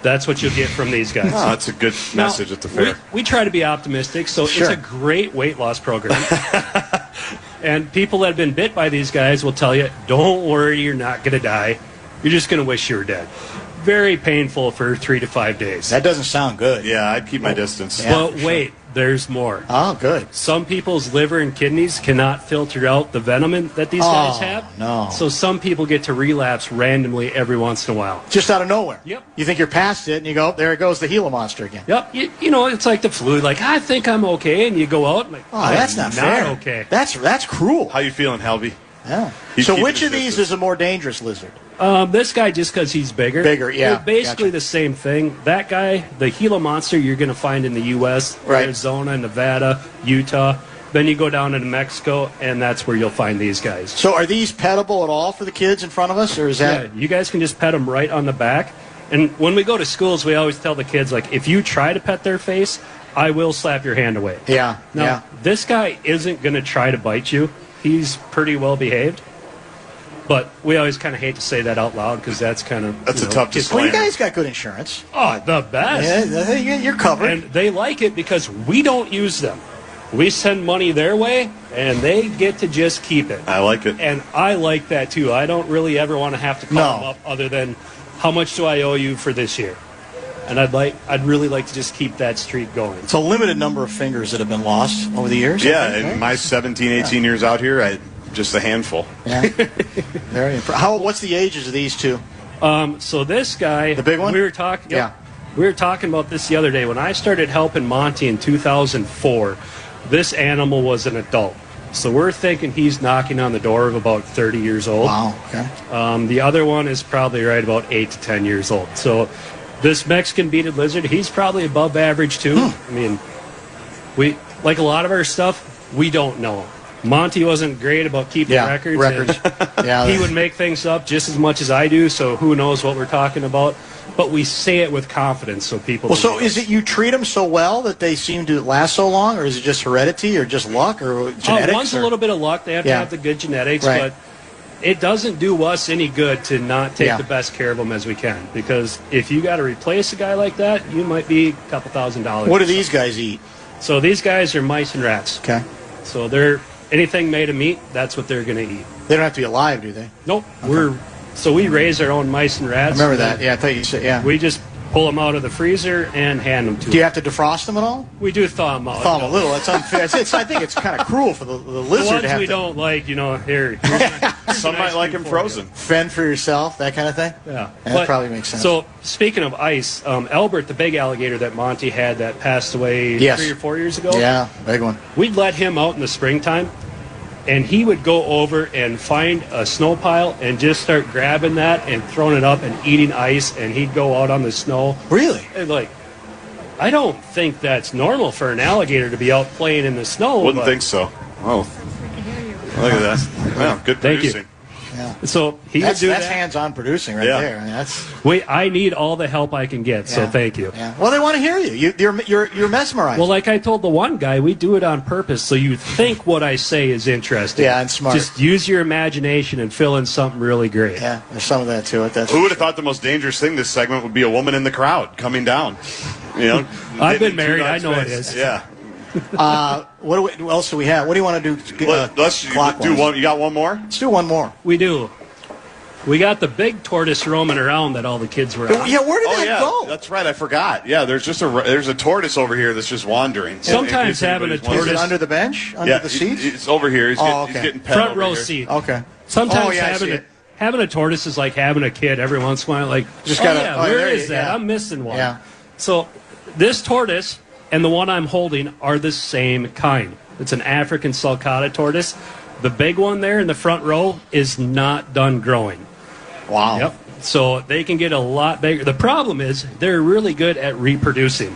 that's what you'll get from these guys. Oh, that's a good message at the fair. We try to be optimistic, so it's a great weight loss program. And people that have been bit by these guys will tell you, don't worry, you're not going to die. You're just going to wish you were dead. Very painful for 3 to 5 days. That doesn't sound good. Yeah, I'd keep my distance. But wait, there's more. Oh, good. Some people's liver and kidneys cannot filter out the venom that these guys have. No. So some people get to relapse randomly every once in a while. Just out of nowhere. Yep. You think you're past it, and you go, there it goes, the Gila monster again. Yep. You know, it's like the flu. Like, I think I'm okay. And you go out and like, Oh, that's not fair. okay. That's cruel. How you feeling, Helby? Yeah. He's So keeping which his of these distance. is a more dangerous lizard? This guy, just because he's bigger. Bigger, yeah. They're basically Gotcha. the same thing. That guy, the Gila monster, you're going to find in the U.S., Right. Arizona, Nevada, Utah. Then you go down into Mexico, and that's where you'll find these guys. So are these petable at all for the kids in front of us, or is that... Yeah, you guys can just pet them right on the back. And when we go to schools, we always tell the kids, like, if you try to pet their face, I will slap your hand away. Yeah, Now, yeah. this guy isn't going to try to bite you. He's pretty well behaved. But we always kind of hate to say that out loud because that's kind of... That's a tough Well, you disclaimer. guys got good insurance. Oh, the best. Yeah, you're covered. And they like it because we don't use them. We send money their way, and they get to just keep it. I like it. And I like that, too. I don't really ever want to have to call them up other than, how much do I owe you for this year? and I'd really like to just keep that streak going. It's a limited number of fingers that have been lost over the years. Yeah, in my 17, 18 years out here, just a handful. Yeah. Very impressive. What's the ages of these two? So this guy, the big one, we were talking about this the other day. When I started helping Monty in 2004, this animal was an adult. So we're thinking he's knocking on the door of about 30 years old. Wow. Okay. The other one is probably right about 8 to 10 years old. So this Mexican beaded lizard, he's probably above average too. I mean, we like a lot of our stuff, we don't know. Monty wasn't great about keeping records. He would make things up just as much as I do, so who knows what we're talking about. But we say it with confidence so people... Well, so is it you treat them so well that they seem to last so long, or is it just heredity or just luck or genetics? One's a little bit of luck. They have to have the good genetics, but it doesn't do us any good to not take the best care of them as we can. Because if you got to replace a guy like that, you might be a couple $1,000. What do these guys eat? So these guys are mice and rats. Okay. So they're... anything made of meat, that's what they're going to eat. They don't have to be alive, do they? Nope. Okay. So we raise our own mice and rats. I remember that. Yeah, I thought you said, We just pull them out of the freezer and hand them to them. Do you have to defrost them at all? We do thaw them out. Thaw them a little. That's unfair. I think it's kind of cruel for the lizard the ones to have we to... don't like, here. Some might like them frozen. Fend for yourself, that kind of thing? Yeah. That probably makes sense. So, speaking of ice, Albert, the big alligator that Monty had that passed away 3 or 4 years ago. Yeah, big one. We'd let him out in the springtime. And he would go over and find a snow pile and just start grabbing that and throwing it up and eating ice. And he'd go out on the snow. Really? And I don't think that's normal for an alligator to be out playing in the snow. Wouldn't think so. Oh, look at that. Wow, good producing. Yeah. So he would do that's that. hands-on producing right there. I mean, I need all the help I can get, so thank you. Yeah. Well, they want to hear you. You're mesmerized. Well, like I told the one guy, we do it on purpose, so you think what I say is interesting. Yeah, and smart. Just use your imagination and fill in something really great. Yeah, there's some of that to it. Who would have thought the most dangerous thing this segment would be a woman in the crowd coming down? I've been married. I know it is. Yeah. What else do we have? What do you want to do? Let's do one. You got one more? Let's do one more. We do. We got the big tortoise roaming around that all the kids were on. Yeah, where did that go? That's right. I forgot. Yeah, there's a tortoise over here that's just wandering. Sometimes having a tortoise... Is it under the bench? Under the seats? It's over here. He's getting pet front over row here. seat. Okay. Sometimes having a tortoise is like having a kid every once in a while. Where is that? I'm missing one. Yeah. So this tortoise and the one I'm holding are the same kind. It's an African sulcata tortoise. The big one there in the front row is not done growing. Wow. Yep. So they can get a lot bigger. The problem is they're really good at reproducing.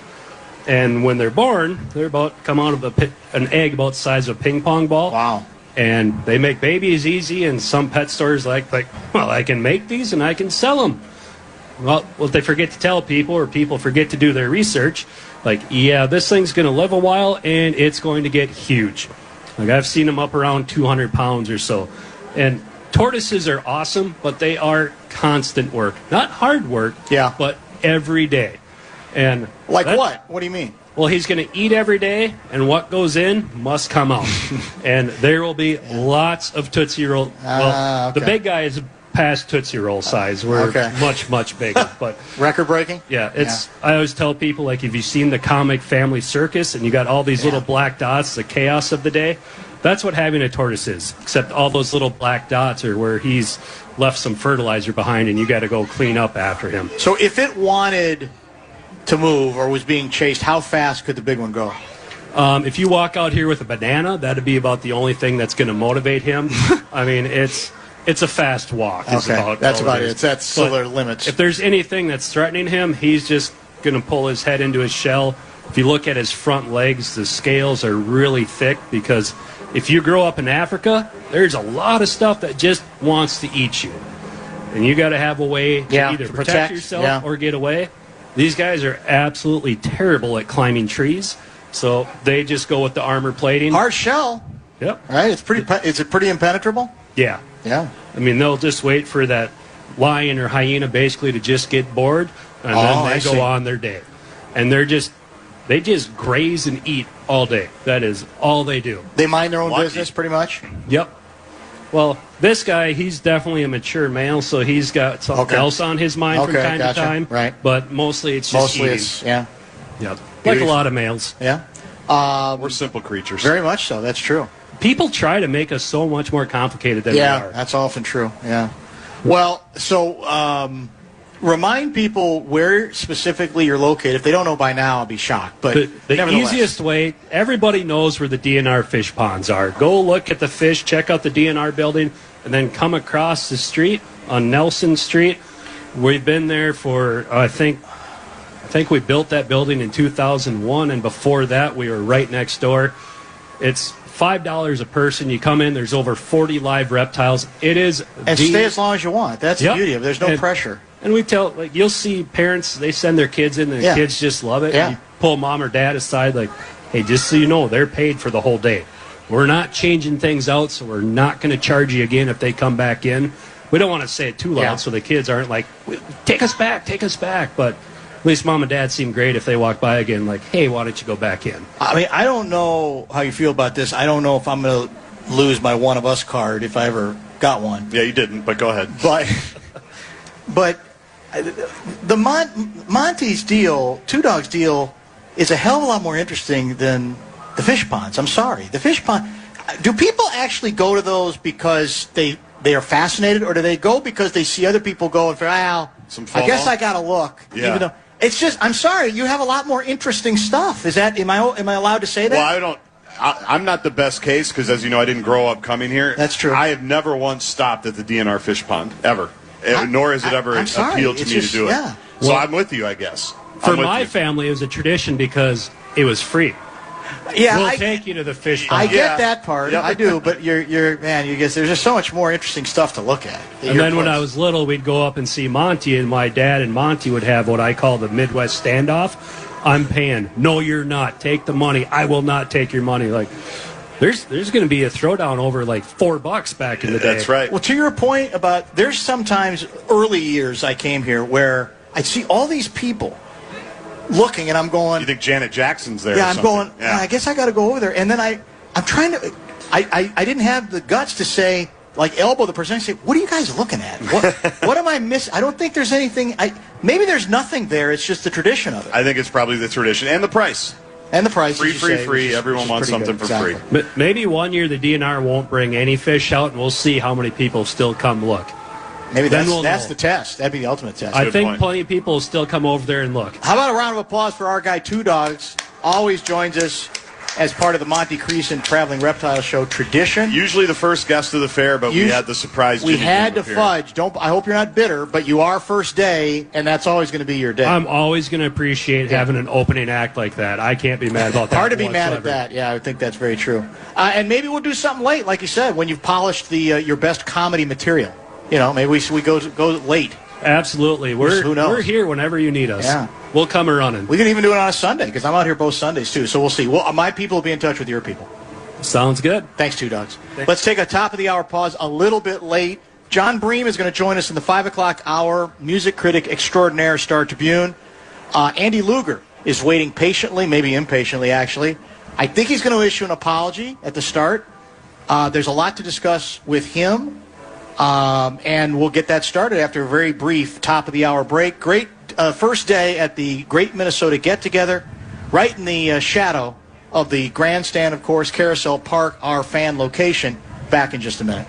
And when they're born, they're come out of an egg about the size of a ping pong ball. Wow. And they make babies easy, and some pet stores well, I can make these and I can sell them. Well, what they forget to tell people, or people forget to do their research, this thing's going to live a while and it's going to get huge. I've seen them up around 200 pounds or so. And tortoises are awesome, but they are constant work. Not hard work, but every day. And what? What do you mean? Well, he's going to eat every day, and what goes in must come out. And there will be lots of Tootsie Roll. The big guy is past Tootsie Roll size. We're much, much bigger. But record-breaking? Yeah, I always tell people, if you've seen the comic Family Circus, and you got all these little black dots, the chaos of the day, that's what having a tortoise is. Except all those little black dots are where he's left some fertilizer behind, and you got to go clean up after him. So if it wanted to move or was being chased, how fast could the big one go? If you walk out here with a banana, that'd be about the only thing that's going to motivate him. I mean, it's a fast walk. That's about it. That's still their limits. If there's anything that's threatening him, he's just going to pull his head into his shell. If you look at his front legs, the scales are really thick, because if you grow up in Africa, there's a lot of stuff that just wants to eat you. And you got to have a way to either protect yourself or get away. These guys are absolutely terrible at climbing trees, so they just go with the armor plating. Hard shell. Yep. Right? Is it pretty impenetrable? Yeah. Yeah. I mean, they'll just wait for that lion or hyena basically to just get bored, and then they go on their day. And they just graze and eat all day. That is all they do. They mind their own business pretty much? Yep. Well, this guy, he's definitely a mature male, so he's got something else on his mind from time to time. Right. But mostly it's just eating. Yeah. Yep. Like a lot of males. Yeah. We're simple creatures. Very much so. That's true. People try to make us so much more complicated than we are. Yeah, that's often true. Yeah. Well, so remind people where specifically you're located. If they don't know by now, I'll be shocked. But the easiest way, everybody knows where the DNR fish ponds are. Go look at the fish, check out the DNR building, and then come across the street on Nelson Street. We've been there for, I think we built that building in 2001, and before that we were right next door. It's $5 a person. You come in, there's over 40 live reptiles. It is and stay as long as you want. That's the beauty of it. There's no pressure. And we tell, like, you'll see parents, they send their kids in, and the kids just love it. Yeah. And you pull mom or dad aside, like, hey, just so you know, they're paid for the whole day. We're not changing things out, so we're not going to charge you again if they come back in. We don't want to say it too loud so the kids aren't like, take us back. But at least mom and dad seem great if they walk by again, like, hey, why don't you go back in? I mean, I don't know how you feel about this. I don't know if I'm going to lose my One of Us card if I ever got one. Yeah, you didn't, but go ahead. But the Monty's deal, Two Dogs deal, is a hell of a lot more interesting than the fish ponds. I'm sorry. The fish pond, do people actually go to those because they are fascinated, or do they go because they see other people go and feel, I guess I got to look. Yeah. Even though it's just, I'm sorry, you have a lot more interesting stuff. Is that, am I allowed to say that? Well, I'm not the best case because, as you know, I didn't grow up coming here. That's true. I have never once stopped at the DNR fish pond, ever. Nor has it ever appealed to me to do it. Yeah. So Well, I'm with you, I guess. For my family, it was a tradition because it was free. Yeah, we'll take you to the fish pond. I get that part. Yep. I do, but you guess there's just so much more interesting stuff to look at. And then when I was little, we'd go up and see Monty, and my dad and Monty would have what I call the Midwest standoff. I'm paying. No, you're not. Take the money. I will not take your money. Like, there's going to be a throwdown over like $4 back in the day. That's right. Well, to your point about, there's sometimes early years I came here where I'd see all these people looking, and I'm going. You think Janet Jackson's there? Yeah, or I'm something. going. I guess I got to go over there, and then I'm trying to. I didn't have the guts to say, like, elbow the person and say, what are you guys looking at? What am I missing? I don't think there's anything. Maybe there's nothing there. It's just the tradition of it. I think it's probably the tradition and the price. And the price. Free. Everyone wants something for free. But maybe one year the DNR won't bring any fish out, and we'll see how many people still come look. Maybe that's the test. That'd be the ultimate test. I think plenty of people will still come over there and look. How about a round of applause for our guy, Two Dogs? Always joins us as part of the Monty Creason Traveling Reptile Show tradition. Usually the first guest of the fair, but we had the surprise. We had to fudge. I hope you're not bitter, but you are first day, and that's always going to be your day. I'm always going to appreciate having an opening act like that. I can't be mad about that. Hard to be mad at that. Yeah, I think that's very true. And maybe we'll do something late, like you said, when you've polished your best comedy material. You know, maybe we go late. Absolutely. Who knows? We're here whenever you need us. Yeah. We'll come running. We can even do it on a Sunday, because I'm out here both Sundays, too. So we'll see. Well, my people will be in touch with your people. Sounds good. Thanks, Two Dogs. Let's take a top-of-the-hour pause, a little bit late. John Bream is going to join us in the 5 o'clock hour, music critic extraordinaire, Star Tribune. Andy Luger is waiting patiently, maybe impatiently, actually. I think he's going to issue an apology at the start. There's a lot to discuss with him. And we'll get that started after a very brief top-of-the-hour break. Great first day at the Great Minnesota Get-Together, right in the shadow of the grandstand, of course, Carousel Park, our fan location. Back in just a minute.